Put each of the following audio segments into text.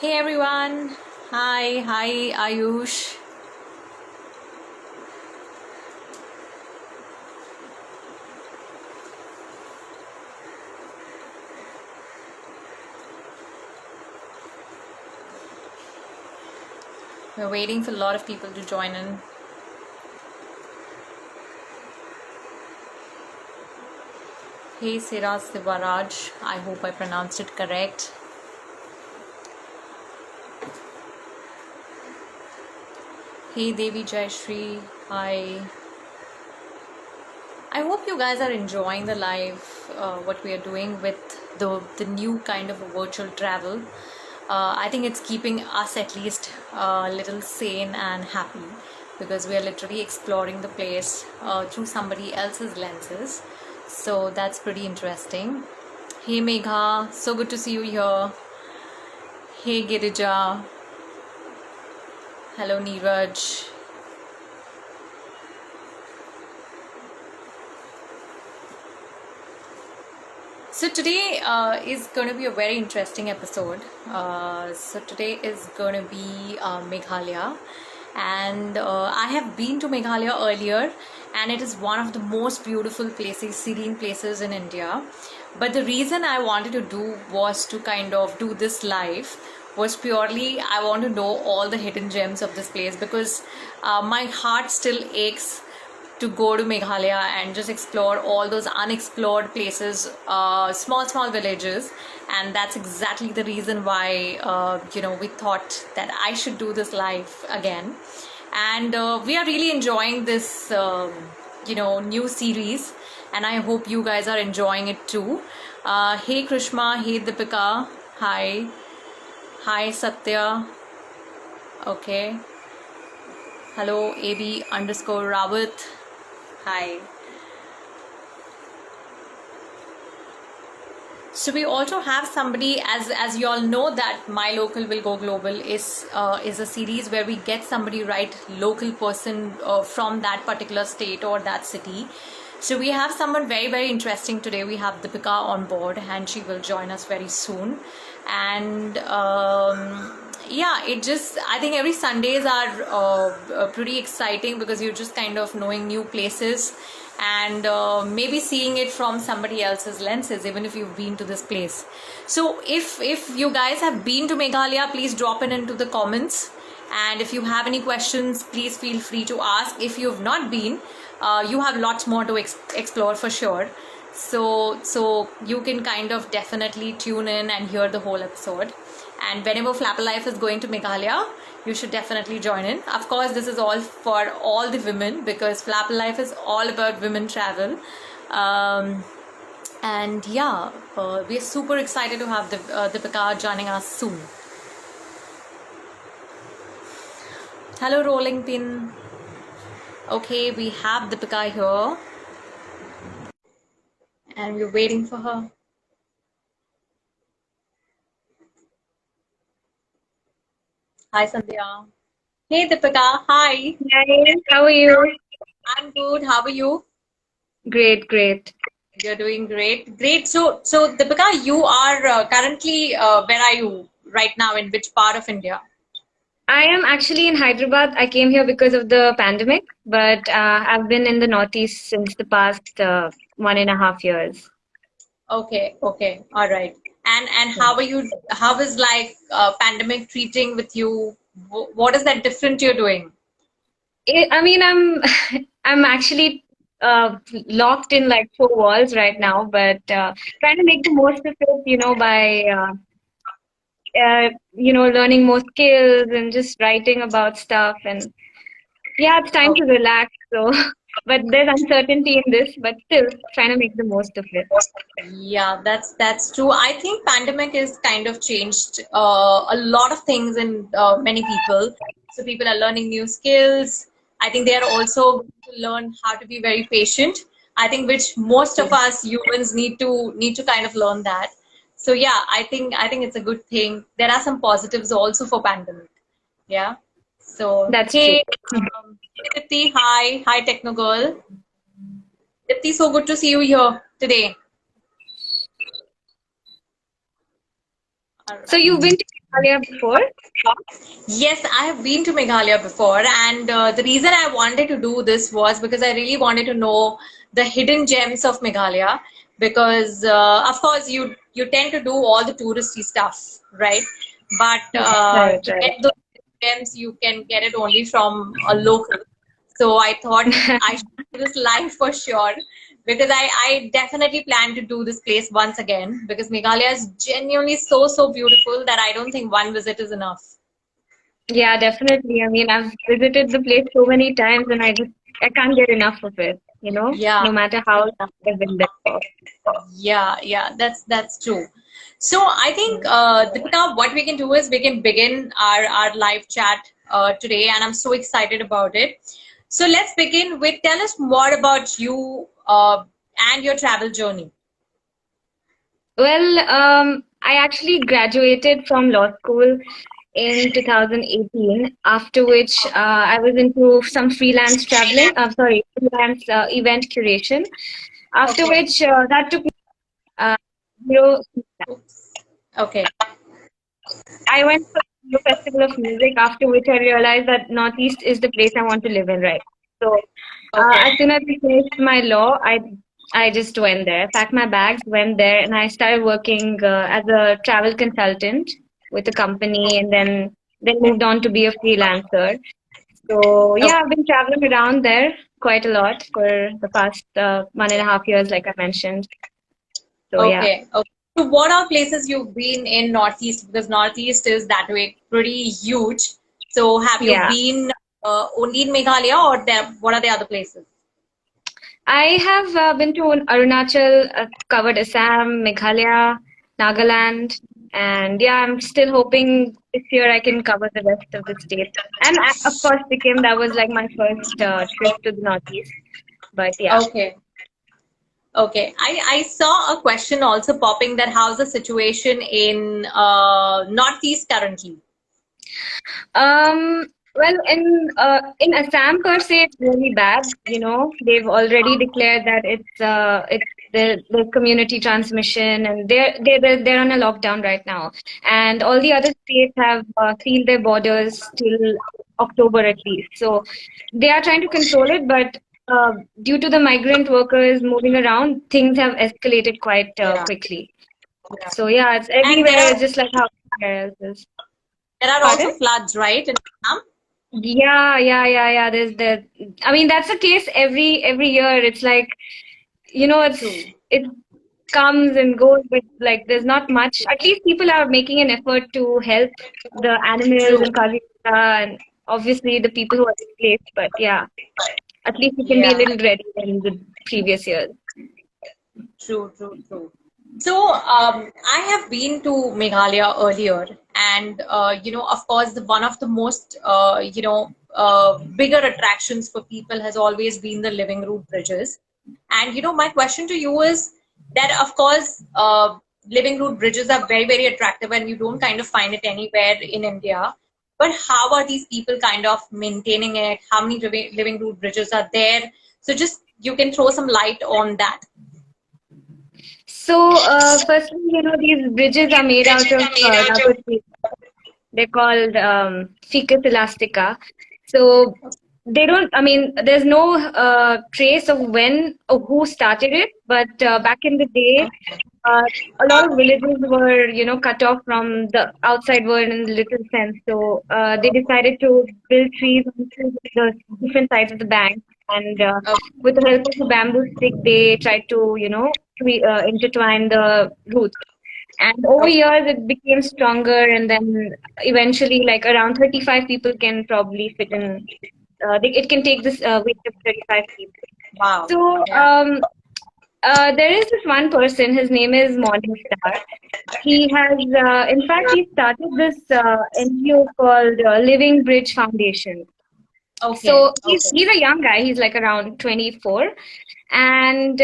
Hey everyone. Hi Ayush. We're waiting for a lot of people to join in. Hey Siraz Sivaraj. I hope I pronounced it correct. Hey Devi Jayashree. Hi. I hope you guys are enjoying the live, what we are doing with the new kind of a virtual travel. I think it's keeping us at least a little sane and happy because we are literally exploring the place through somebody else's lenses. So that's pretty interesting. Hey Megha, so good to see you here. Hey Girija. Hello Neeraj. So today is going to be a very interesting episode. So today is going to be Meghalaya, and I have been to Meghalaya earlier, and it is one of the most beautiful places, serene places in India. But the reason I wanted to do was to kind of do this live was purely I want to know all the hidden gems of this place because my heart still aches to go to Meghalaya and just explore all those unexplored places, small villages, and that's exactly the reason why we thought that I should do this live again, and we are really enjoying this new series, and I hope you guys are enjoying it too. Hey Krishma, hey Deepika, hi Satya, okay, hello AB underscore Rawat, hi. So we also have somebody, as you all know, that My Local Will Go Global is a series where we get somebody, right, local person from that particular state or that city. So we have someone very interesting today. We have Deepika on board, and she will join us very soon. And yeah, I think every Sundays are pretty exciting because you're just kind of knowing new places and maybe seeing it from somebody else's lenses, even if you've been to this place. So if you guys have been to Meghalaya, please drop it into the comments, and if you have any questions, please feel free to ask. If you've not been, you have lots more to explore for sure. So you can kind of definitely tune in and hear the whole episode. And whenever Flapper Life is going to Meghalaya, you should definitely join in. Of course, this is all for all the women because Flapper Life is all about women travel. And yeah, we are super excited to have Deepika joining us soon. Hello, Rolling Pin. Okay, we have Deepika here. And we're waiting for her. Hi, Sandhya. Hey, Deepika. Hi. Hi, how are you? I'm good. How are you? Great, great. You're doing great. Great. So Deepika, you are currently, where are you right now? In which part of India? I am actually in Hyderabad. I came here because of the pandemic, but I've been in the Northeast since the past 1.5 years. Okay. All right. And how are you? How is like pandemic treating with you? What is that different you're doing? I mean, I'm I'm actually locked in like four walls right now, but trying to make the most of it, by learning more skills and just writing about stuff. And yeah, it's time to relax. So, but there's uncertainty in this, but still trying to make the most of it. Yeah, that's true. I think pandemic is kind of changed a lot of things in many people. So people are learning new skills. I think they are also going to learn how to be very patient. I think which most of us humans need to kind of learn that. So yeah, I think it's a good thing. There are some positives also for pandemic. Yeah. So That's true. hey, Dipti, hi Techno Girl. Dipti, so good to see you here today. All So you've right. been to Meghalaya before? Yes, I have been to Meghalaya before, and the reason I wanted to do this was because I really wanted to know the hidden gems of Meghalaya. Because of course you tend to do all the touristy stuff, right? But Right, to right. get those gems, you can get it only from a local. So I thought I should do this live for sure because I definitely plan to do this place once again because Meghalaya is genuinely so beautiful that I don't think one visit is enough. Yeah, definitely. I mean, I've visited the place so many times and I can't get enough of it, Yeah, no matter how long I've been there for. yeah, that's true. So I think, Mm. Deepika, what we can do is we can begin our live chat today, and I'm so excited about it. So let's begin with tell us more about you and your travel journey. Well, I actually graduated from law school in 2018, after which I was into some freelance traveling, freelance event curation, after Okay. which that took me uh, zero. Okay. I went for the festival of music, after which I realized that Northeast is the place I want to live in, right? So Okay. as soon as I finished my law, I just went there, packed my bags, went there, and I started working as a travel consultant with a company, and then moved on to be a freelancer. So Okay. yeah, I've been traveling around there quite a lot for the past 1.5 years, like I mentioned. So yeah. Okay. Okay. So what are places you've been in Northeast? Because Northeast is that way pretty huge. So have you Yeah. been only in Meghalaya or there, what are the other places? I have been to Arunachal, covered Assam, Meghalaya, Nagaland, and yeah, I'm still hoping this year I can cover the rest of the state. And of course, Sikkim, that was like my first trip to the Northeast. But yeah. Okay. Okay. I saw a question also popping that how's the situation in Northeast currently? Well, in Assam per se, it's really bad. They've already declared that it's the community transmission, and they're on a lockdown right now. And all the other states have sealed their borders till October at least. So they are trying to control it, but due to the migrant workers moving around, things have escalated quite Yeah. quickly. Yeah. So yeah, it's And everywhere, just like how else is. there are also Pardon? floods, right? In Assam? Yeah. There's the. I mean, that's the case every year. It's like, True. it comes and goes, but like there's not much. At least people are making an effort to help the animals True. in Kaziranga and obviously the people who are displaced. But yeah, at least you can be a Yeah. little ready than the previous years. True. So, I have been to Meghalaya earlier, and of course, one of the most, bigger attractions for people has always been the Living Root bridges. And my question to you is that, of course, Living Root bridges are very attractive, and you don't kind of find it anywhere in India. But how are these people kind of maintaining it? How many Living Root bridges are there? So, just you can throw some light on that. So, firstly, these bridges are made out of rubber trees. They're called Ficus elastica. So they don't, I mean, there's no trace of when or who started it, but back in the day, uh, a lot of villages were, cut off from the outside world in a little sense. So they decided to build trees on the different sides of the bank. And with the help of a bamboo stick, they tried to, intertwine the roots. And over Okay. years, it became stronger, and then eventually, like around 35 people can probably fit in. It can take this weight of 35 people. Wow. So Yeah. there is this one person. His name is Morningstar. He has, in fact, he started this NGO called Living Bridge Foundation. Okay. So he's Okay. he's a young guy. He's like around 24, and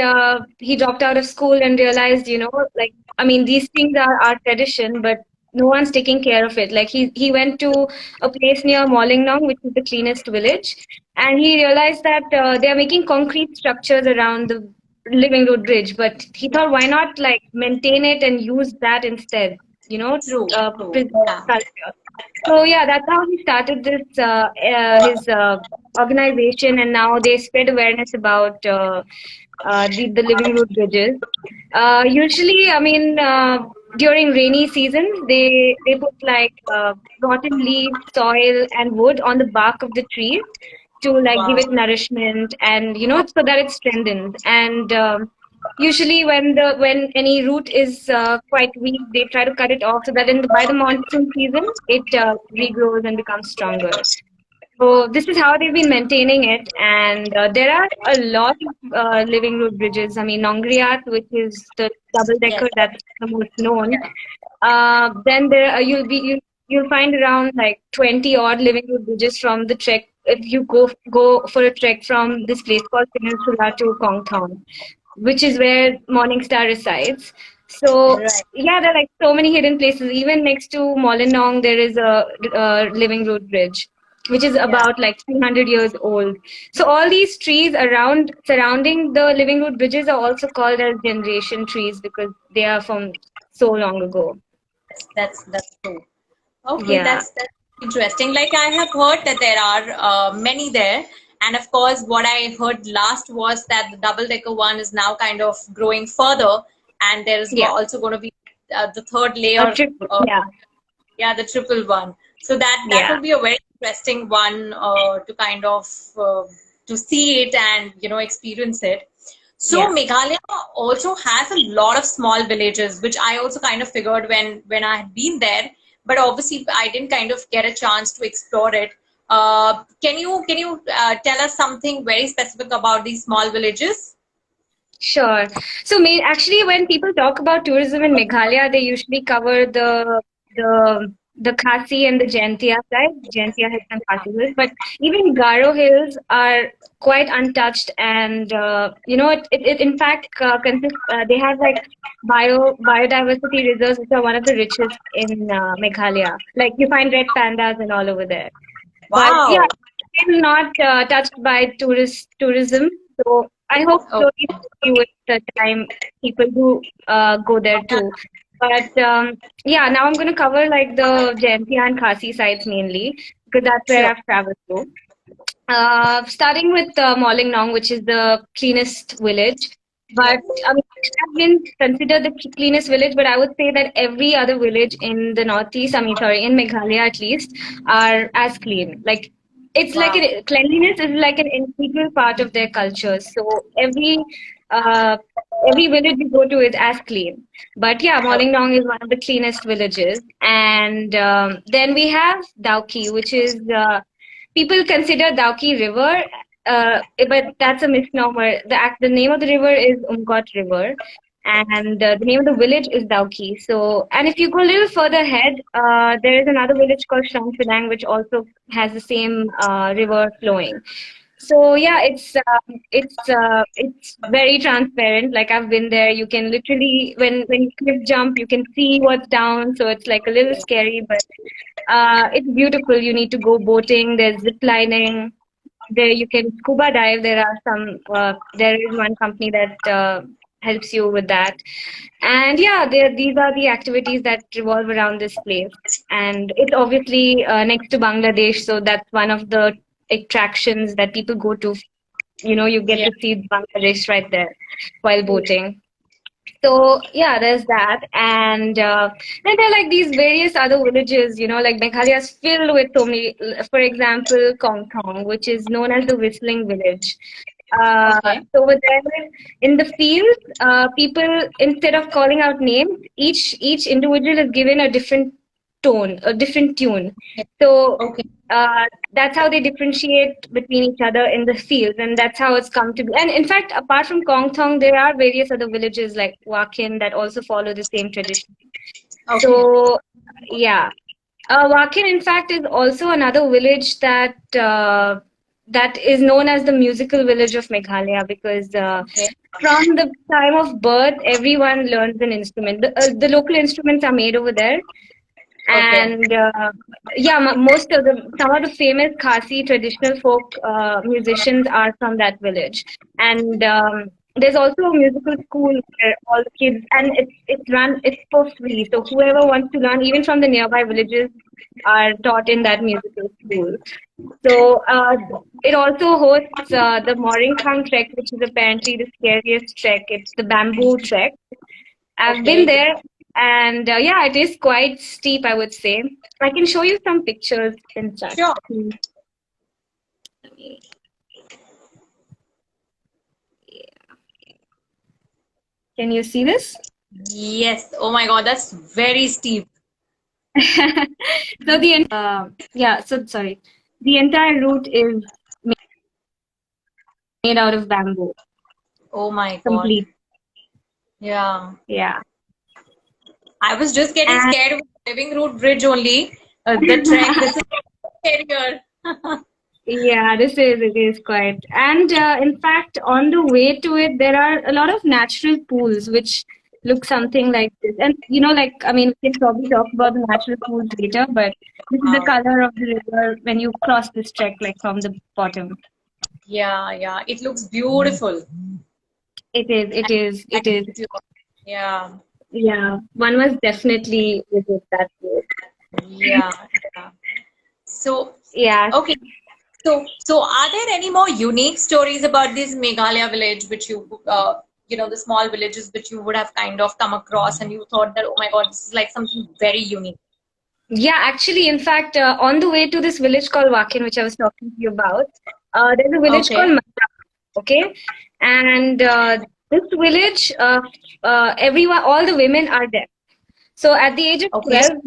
he dropped out of school and realized, like, I mean, these things are our tradition, but no one's taking care of it. Like he went to a place near Mollingnong, which is the cleanest village, and he realized that they are making concrete structures around the Living Road Bridge. But he thought, why not like maintain it and use that instead? True, true. preserve Yeah. culture. So yeah, that's how he started this his organization, and now they spread awareness about the living root bridges. Usually, I mean, during rainy seasons, they put like rotten leaves, soil, and wood on the bark of the trees to like give Wow. it nourishment, and so that it strengthens. And usually, when any root is quite weak, they try to cut it off so that by the monsoon season it regrows and becomes stronger. So this is how they've been maintaining it, and there are a lot of living root bridges. I mean, Nongriat, which is the double decker Yes. that's the most known. Then you'll find around like 20 odd living root bridges from the trek. If you go for a trek from this place called Peninsula to Kong Thong, which is where Morningstar resides. So Right. yeah, there are like so many hidden places. Even next to Molinong, there is a living root bridge, which is Yeah. about like 300 years old. So all these trees around surrounding the living root bridges are also called as generation trees because they are from so long ago. That's true. Okay, Yeah. that's interesting. Like I have heard that there are many there, and of course, what I heard last was that the double decker one is now kind of growing further, and there is Yeah. also going to be the third A layer. triple. Uh, Yeah. yeah, the triple one. So that Yeah. will be a very interesting one to kind of to see it and experience it. So Yeah. Meghalaya also has a lot of small villages, which I also kind of figured when I had been there, but obviously I didn't kind of get a chance to explore it. Can you tell us something very specific about these small villages? Sure. So, actually, when people talk about tourism in Meghalaya, they usually cover the Khasi and the Jaintia side, Jaintia Hills and Khasi Hills. But even Garo Hills are quite untouched, and it in fact consists. They have like biodiversity reserves, which are one of the richest in Meghalaya. Like you find red pandas and all over there. But yeah, Wow. still not touched by tourism. So I hope Oh, slowly with the time people do go there too. But yeah, now I'm going to cover like the Jaintia and Khasi sites mainly because that's where sure. I've traveled to. Starting with Molingnong, which is the cleanest village. But I mean, it has been considered the cleanest village, but I would say that every other village in the Northeast, I mean, sorry, in Meghalaya at least, are as clean. Like, it's like Wow. cleanliness is like an integral part of their culture. So uh, every village you go to is as clean. But yeah, Oh, Molingnong is one of the cleanest villages. And then we have Dauki, which is people consider Dauki River, but that's a misnomer. The name of the river is Umgot River, and the name of the village is Dauki. So, and if you go a little further ahead, there is another village called Shamshudang, which also has the same river flowing. So yeah, it's very transparent. Like I've been there. You can literally when you cliff jump, you can see what's down. So it's like a little scary, but it's beautiful. You need to go boating. There's zip lining. There you can scuba dive. There are some. There is one company that helps you with that. And yeah, these are the activities that revolve around this place. And it's obviously next to Bangladesh, so that's one of the attractions that people go to. You get yeah. to see Bangladesh right there while boating. So yeah, there's that, and then there are like these various other villages. Like Meghalaya is filled with so many. For example, Kong Thong, which is known as the Whistling Village. Okay. So over there in the field, people instead of calling out names, each individual is given a different tone, a different tune. So Okay. that's how they differentiate between each other in the fields, and that's how it's come to be. And in fact, apart from Kong Thong, there are various other villages like Wakin that also follow the same tradition. Okay. So yeah, Wakin, in fact, is also another village that is known as the musical village of Meghalaya because Okay. from the time of birth, everyone learns an instrument. The local instruments are made over there, Okay. and yeah, most of some of the famous Khasi traditional folk musicians are from that village, and there's also a musical school where all the kids, and it's for free. So whoever wants to learn, even from the nearby villages, are taught in that musical school. So it also hosts the Moringkhang trek, which is apparently the scariest trek. It's the bamboo trek. I've been Okay. there, and yeah, it is quite steep, I would say. I can show you some pictures, in fact. Sure. Can you see this? Yes. Oh my God, that's very steep. So sorry. The entire route is made out of bamboo, Oh my God. complete. Yeah. Yeah. I was just getting And scared with the Living Root Bridge only. The trek. This is scarier. yeah, it is quite. And in fact, on the way to it, there are a lot of natural pools which look something like this. And like, I mean, we can probably talk about the natural pools later, but this is the Wow. color of the river when you cross this trek, like from the bottom. Yeah, yeah. It looks beautiful. It is. Yeah, Yeah, one must definitely visit that place. yeah, yeah. So, Yeah. okay. So are there any more unique stories about this Meghalaya village, which the small villages which you would have kind of come across and you thought that, oh my God, this is like something very unique. Yeah, actually, in fact, on the way to this village called Wakin, which I was talking to you about, there's a village called Okay. Mata, okay? And this village, everyone, all the women are deaf. So at the age of Okay. 12,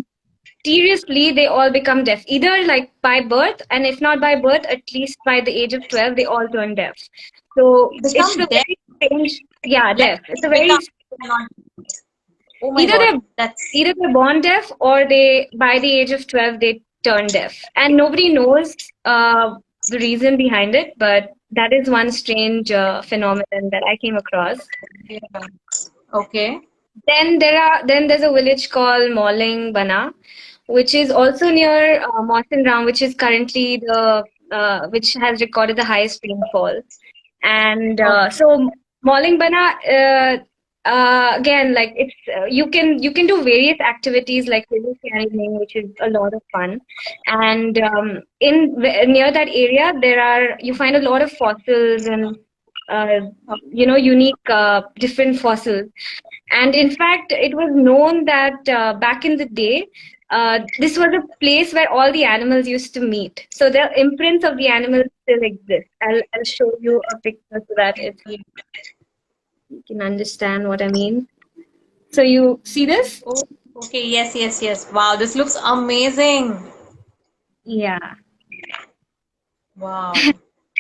seriously, they all become deaf, either like by birth, and if not by birth, at least by the age of 12, they all turn deaf. So it's Become a deaf, very strange, yeah, like deaf. It's a very, become not. Oh my either God, they're that's either they're born deaf or they, by the age of 12, they turn deaf. And nobody knows the reason behind it, but that is one strange phenomenon that I came across. yeah. Okay. Then there's a village called Mauling Bana, which is also near Mawson Ram, which is currently the which has recorded the highest rainfall. And Okay. so Mauling Bana, again, like it's you can do various activities like river climbing, which is a lot of fun. And near that area, you find a lot of fossils and uh, unique different fossils. And in fact, it was known that back in the day, this was a place where all the animals used to meet. So the imprints of the animals still exist. I'll show you a picture so that you can understand what I mean. So you see this? Oh, okay. Yes, yes, yes. Wow, this looks amazing. Yeah. Wow.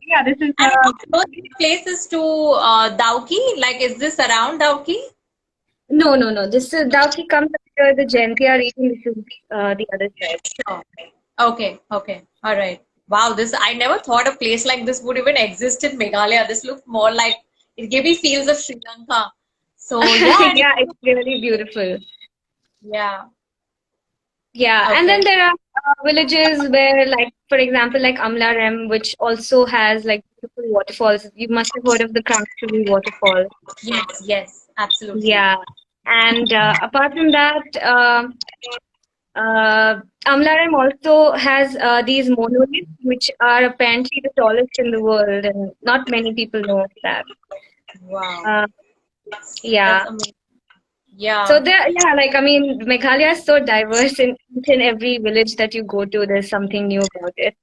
Yeah, this is And how close this place is to Dauki? Like, is this around Dauki? no. This is Dauki comes after the Jaintia region. This is the other side. Sure. Okay, okay. All right. Wow, I never thought a place like this would even exist in Meghalaya. This looks more like it gave me feels of Sri Lanka. So yeah, Yeah, it's really beautiful. yeah. Yeah, and then Okay. there are villages where, like, for example, like Amlarem, which also has like beautiful waterfalls. You must have heard of the Krangchuli waterfall. Yes, yes, absolutely. Yeah, and apart from that, Amlarem also has these monoliths, which are apparently the tallest in the world, and not many people know of that. Wow. Uh, That's yeah. amazing. So Yeah. like I mean, Meghalaya is so diverse in each and every village that you go to, there's something new about it.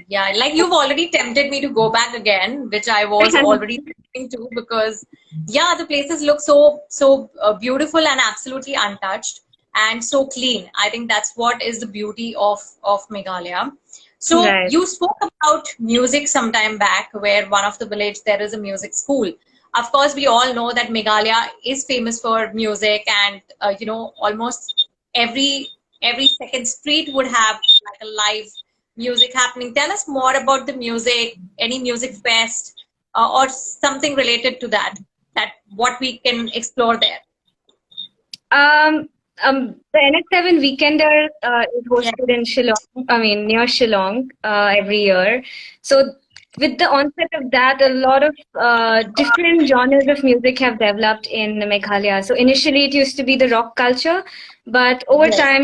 Yeah, like you've already tempted me to go back again, which I was already thinking to because yeah, the places look so beautiful and absolutely untouched and so clean. I think that's what is the beauty of Meghalaya. So Right. you spoke about music some time back, where one of the village there is a music school. Of course, we all know that Meghalaya is famous for music, and almost every second street would have like a live music happening. Tell us more about the music, any music fest, or something related to that. That what we can explore there. Um, the NH7 Weekender is Yeah. hosted in Shillong, I mean, near Shillong, every year. So with the onset of that, a lot of different genres of music have developed in Meghalaya. So initially, it used to be the rock culture, but over Yes. time,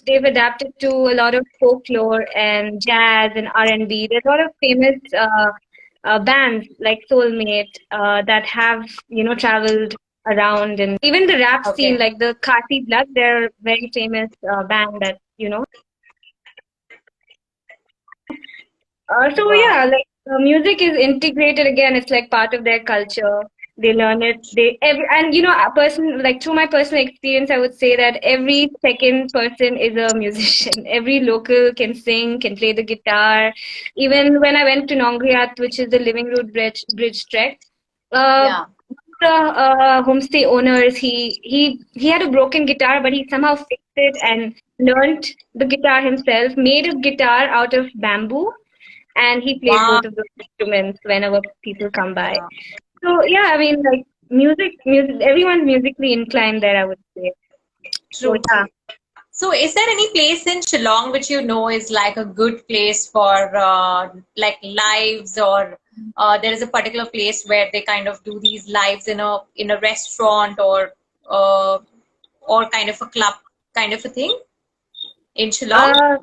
they've adapted to a lot of folklore and jazz and R&B. There's a lot of famous bands like Soulmate that have traveled around, and even the rap scene Okay. like the Khasi Blood. They're a very famous band that So Wow. yeah, like music is integrated again. It's like part of their culture. They learn it. And a person like through my personal experience, I would say that every second person is a musician. Every local can sing, can play the guitar. Even when I went to Nongriat, which is the Living Root Bridge trek, uh, Yeah. the homestay owners, he had a broken guitar, but he somehow fixed it and learned the guitar himself. Made a guitar out of bamboo and he played Wow. both of those instruments whenever people come by. So yeah, I mean, like music, everyone's musically inclined there, I would say. So True. yeah. So, is there any place in Shillong which you know is like a good place for like lives, or there is a particular place where they kind of do these lives in a restaurant, uh, or kind of a club kind of a thing in Shillong? Uh,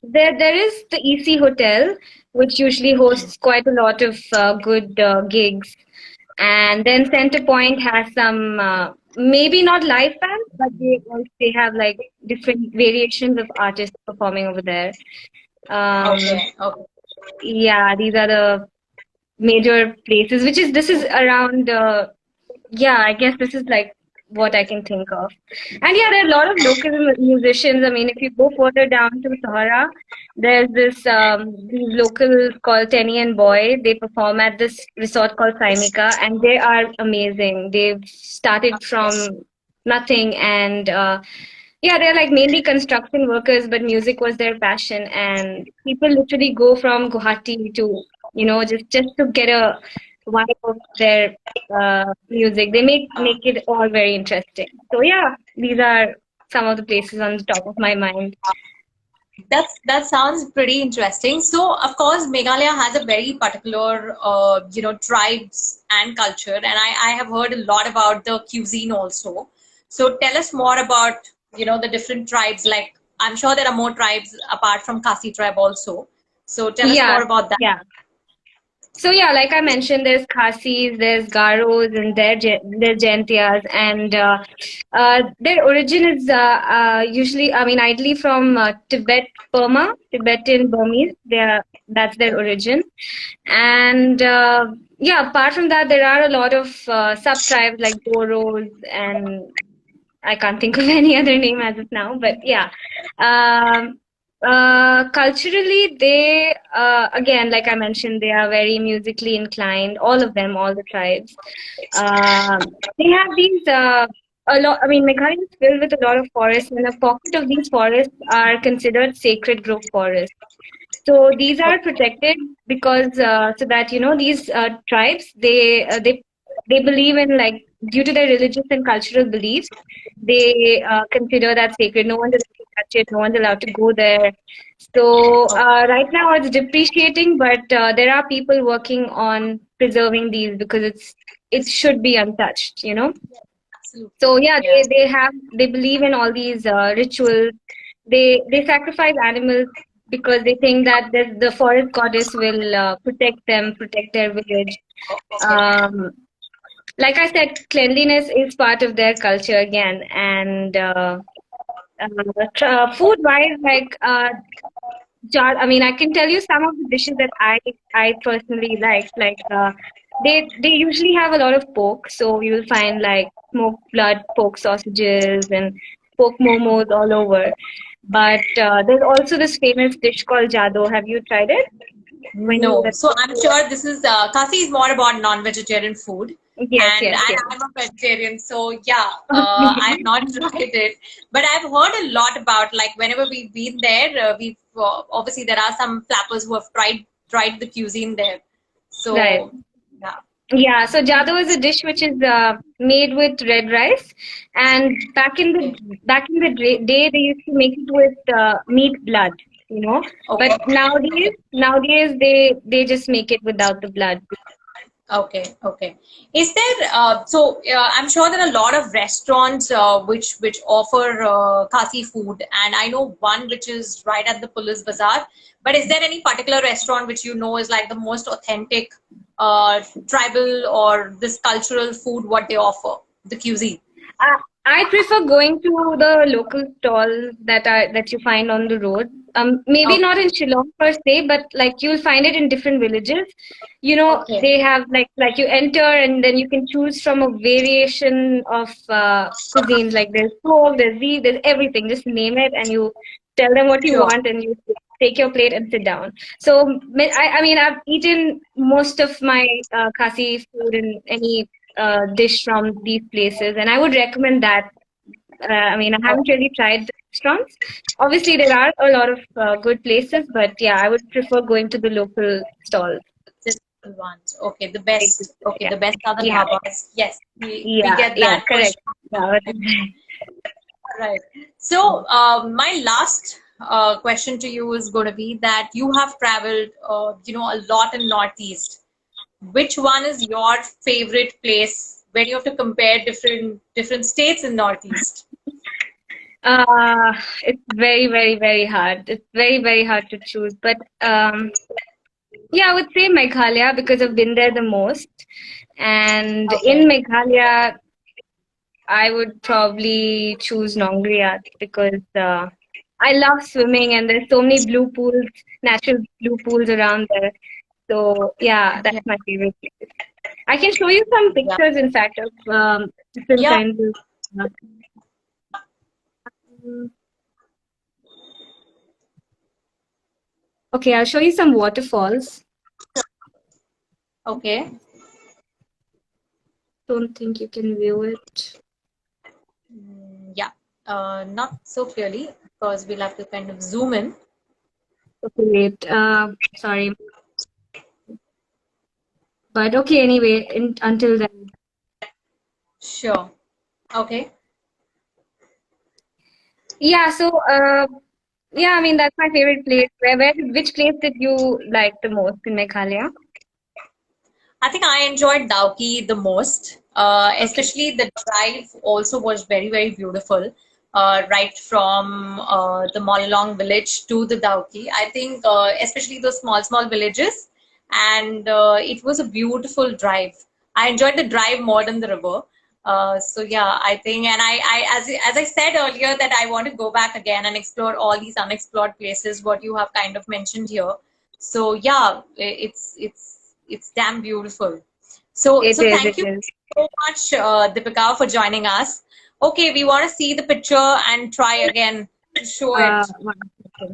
there is the EC Hotel, which usually hosts quite a lot of good gigs, and then Center Point has some maybe not live bands, but they have like different variations of artists performing over there. Um, Okay, okay. yeah, these are the major places, which is this is around yeah, I guess this is like what I can think of. And yeah, there are a lot of local musicians. I mean, if you go further down to Sahara, there's these locals called Tenny and Boy. They perform at this resort called Saimika, and they are amazing. They've started from nothing, and yeah, they're like mainly construction workers, but music was their passion, and people literally go from Guwahati to just to get a vibe of their music. They make it all very interesting. So yeah, these are some of the places on the top of my mind. That sounds pretty interesting. So, of course, Meghalaya has a very particular, tribes and culture, and I have heard a lot about the cuisine also. So, tell us more about, the different tribes. Like, I'm sure there are more tribes apart from Khasi tribe also. So, tell us Yeah, more about that. yeah. So yeah, like I mentioned, there's Khasis, there's Garos, and there's Jaintias, and their origin is usually, I mean, ideally from Tibet, Burma, Tibetan Burmese. That's their origin, and yeah, apart from that, there are a lot of sub tribes like Boros, and I can't think of any other name as of now, but yeah. Um, Culturally, they again, like I mentioned, they are very musically inclined. All of them, all the tribes. They have these a lot. I mean, Meghalaya is filled with a lot of forests, and a pocket of these forests are considered sacred grove forests. So these are protected because so that these tribes they believe in, like, due to their religious and cultural beliefs, they consider that sacred. No one's allowed to touch it. No one's allowed to go there. So right now it's depreciating, but there are people working on preserving these because it should be untouched. Absolutely. So yeah, Yeah. they believe in all these rituals. They sacrifice animals because they think that the forest goddess will protect them, protect their village. Um, like I said, cleanliness is part of their culture again, and food wise, like I mean, I can tell you some of the dishes that I personally like. Like they usually have a lot of pork, so you'll find like smoked blood pork sausages and pork momos all over. But there's also this famous dish called jado. Have you tried it? When you No, so I'm sure this is Kasi is more about non-vegetarian food, Yes, and yes, yes. I'm a vegetarian, so yeah, I've not tried it, but I've heard a lot about, like, whenever we've been there, we've obviously there are some flappers who have tried the cuisine there, Right. so yeah. Yeah, so jado is a dish which is made with red rice, and back in Okay. the day they used to make it with meat blood. you know. Okay. But nowadays they just make it without the blood. Okay, okay. Is there I'm sure there are a lot of restaurants which offer Khasi food, and I know one which is right at the Police Bazaar. But is there any particular restaurant which you know is like the most authentic tribal or this cultural food what they offer, the cuisine? I, I prefer going to the local stalls that you find on the road. Maybe Okay, not in Shillong per se, but like you'll find it in different villages. You know, okay, they have like you enter and then you can choose from a variation of cuisines. Like there's pork, there's beef, there's everything. Just name it and you tell them what you sure. want and you take your plate and sit down. So I mean I've eaten most of my Khasi food in any dish from these places, and I would recommend that. I mean, I haven't really tried the restaurants. Obviously, there are a lot of good places, but yeah, I would prefer going to the local stalls. Simple ones. Okay, the best. Okay, Yeah, the best are the yeah, dhabas. Yes, we yeah, get yeah, that for correct. sure. Yeah, Right. So, my last question to you is going to be that you have traveled, a lot in Northeast. Which one is your favorite place when you have to compare different states in Northeast? uh, it's very, very, very hard. It's very, very hard to choose. But yeah, I would say Meghalaya because I've been there the most. And in Okay. Meghalaya, I would probably choose Nongriat because I love swimming and there's so many blue pools, natural blue pools around there. So yeah, that's Yeah. my favorite place. I can show you some Yeah. pictures, in fact, of different Yeah. kinds of. Okay, I'll show you some waterfalls. Okay. Don't think you can view it. Yeah. Not so clearly because we'll have to kind of zoom in. Okay, wait. Sorry, but okay. Anyway, until then. Sure. Okay. Yeah. So yeah, I mean that's my favorite place. Which place did you like the most in Meghalaya? I think I enjoyed Dauki the most, Okay. especially the drive also was very, very beautiful. Right from the Molalong village to the Dauki. I think, especially those small villages, and it was a beautiful drive. I enjoyed the drive more than the river. So yeah, I think, and as I said earlier, that I want to go back again and explore all these unexplored places, what you have kind of mentioned here. So yeah, it's damn beautiful. So It so is. thank It you is. so much, Deepika, for joining us. Okay, we want to see the picture and try again to show it. One second.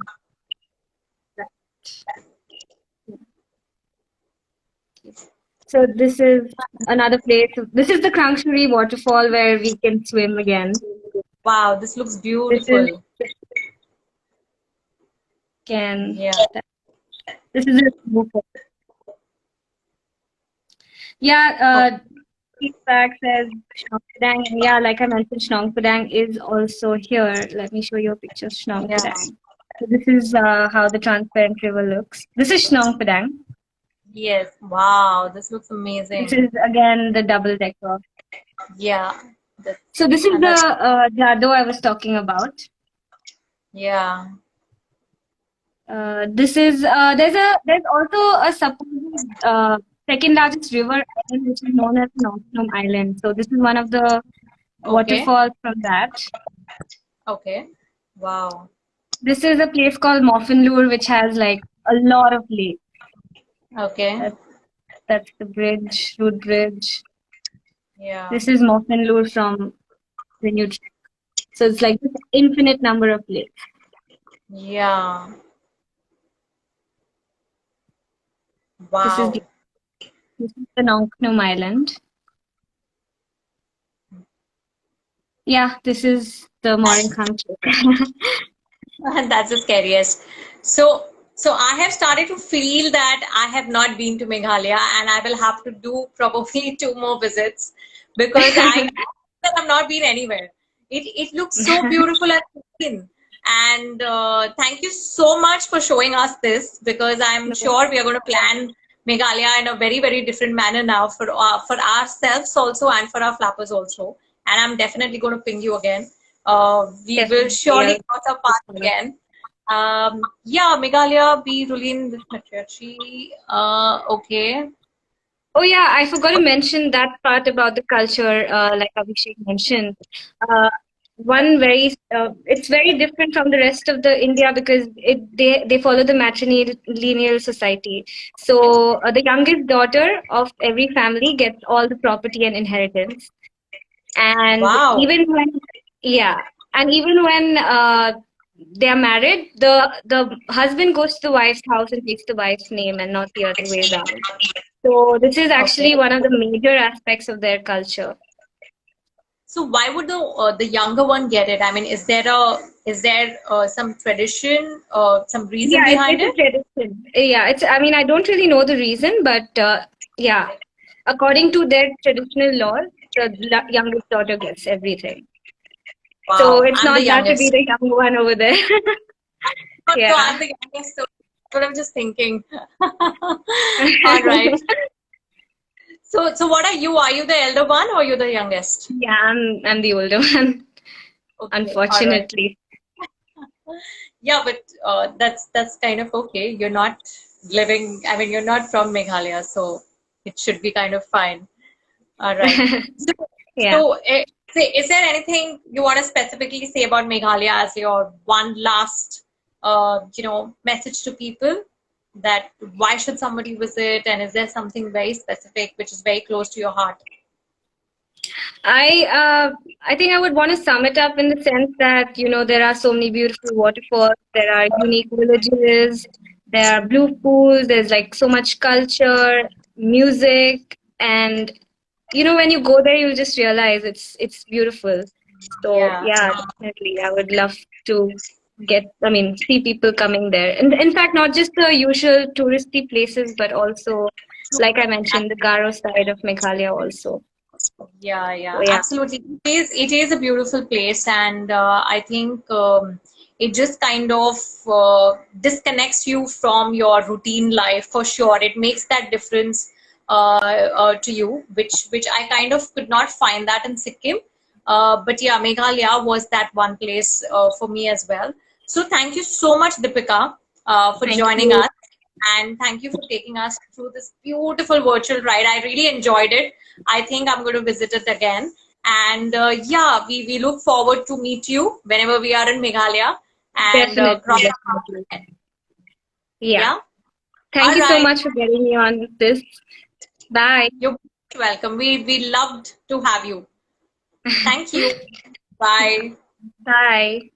So this is another place. This is the Krangshuri waterfall where we can swim again. Wow, this looks This is beautiful. can Yeah. this is a yeah. Oh, Feedback says Shnong Padang. Yeah, like I mentioned, Shnong Padang is also here. Let me show you a picture of Shnong yeah. Padang. So this is how the transparent river looks. This is Shnong Padang. Yes. Wow, this looks This amazing. is again the double decker. Yeah. That, So this is and the that's Jado I was talking about. yeah. This is there's also a supposed second largest river island which is known as Nongnum Island. So this is one of the Okay. waterfalls from that. Okay. Wow. This is a place called Moffinlure which has like a lot of lakes. Okay. That's that's the bridge, road bridge. Yeah. This is Moffinlure from the New Trek. So it's like this infinite number of lakes. Yeah. This is Wow. this is the Nongnum Island. Yeah, this is the Moringham Trek. That's the scariest. So I have started to feel that I have not been to Meghalaya and I will have to do probably two more visits because I that I've not been anywhere. It looks so beautiful and clean. And thank you so much for showing us this, because I'm sure we are going to plan Meghalaya in a very, very different manner now for ourselves also and for our flappers also. And I'm definitely going to ping you again. We will Definitely. surely I'll cross our paths again. Yeah, Meghalaya, be Rulin with Matriarchy. Okay. Oh yeah, I forgot to mention that part about the culture, like Abhishek mentioned. Uh, One very, it's very different from the rest of the India because they follow the matrilineal society. So the youngest daughter of every family gets all the property and inheritance, and Wow. yeah, and even when they are married, the husband goes to the wife's house and takes the wife's name and not the other way around. So this is Okay. actually one of the major aspects of their culture. So why would the younger one get it? I mean, is there some tradition, some reason Yeah, behind it's it? a tradition. Yeah, it's. I mean, I don't really know the reason, but yeah, according to their traditional laws, the youngest daughter gets everything. So Wow, it's I'm the not bad to be youngest. the young one over there. So Yeah. I'm the youngest. So that's what I'm just thinking. All right. So what are you? Are you the elder one or you the youngest? Yeah, I'm the older one, Okay. All right. unfortunately. Yeah, but that's kind of okay. You're not living. I mean, you're not from Meghalaya, so it should be kind of fine. All right. So, Yeah. is there anything you want to specifically say about Meghalaya as your one last, message to people, that why should somebody visit, and is there something very specific which is very close to your heart? I uh, I think I would want to sum it up in the sense that there are so many beautiful waterfalls, there are unique villages, there are blue pools, there's like so much culture, music, and when you go there, you'll just realize it's beautiful. So Yeah. yeah, definitely, I would love to see people coming there, and in fact, not just the usual touristy places, but also, like I mentioned, the Garo side of Meghalaya also. Yeah, So yeah, yeah. absolutely. It is a beautiful place, and I think it just kind of disconnects you from your routine life for sure. It makes that difference to you, which I kind of could not find that in Sikkim. But yeah, Meghalaya was that one place for me as well. So thank you so much, Deepika, for Thank joining you. us. And thank you for taking us through this beautiful virtual ride. I really enjoyed it. I think I'm going to visit it again. And yeah, we look forward to meet you whenever we are in Meghalaya and Definitely, cross our paths definitely. again. Yeah. Yeah. Thank All you so right. much for getting me on this. Bye. You're welcome. We loved to have you. Thank you. Bye. Bye.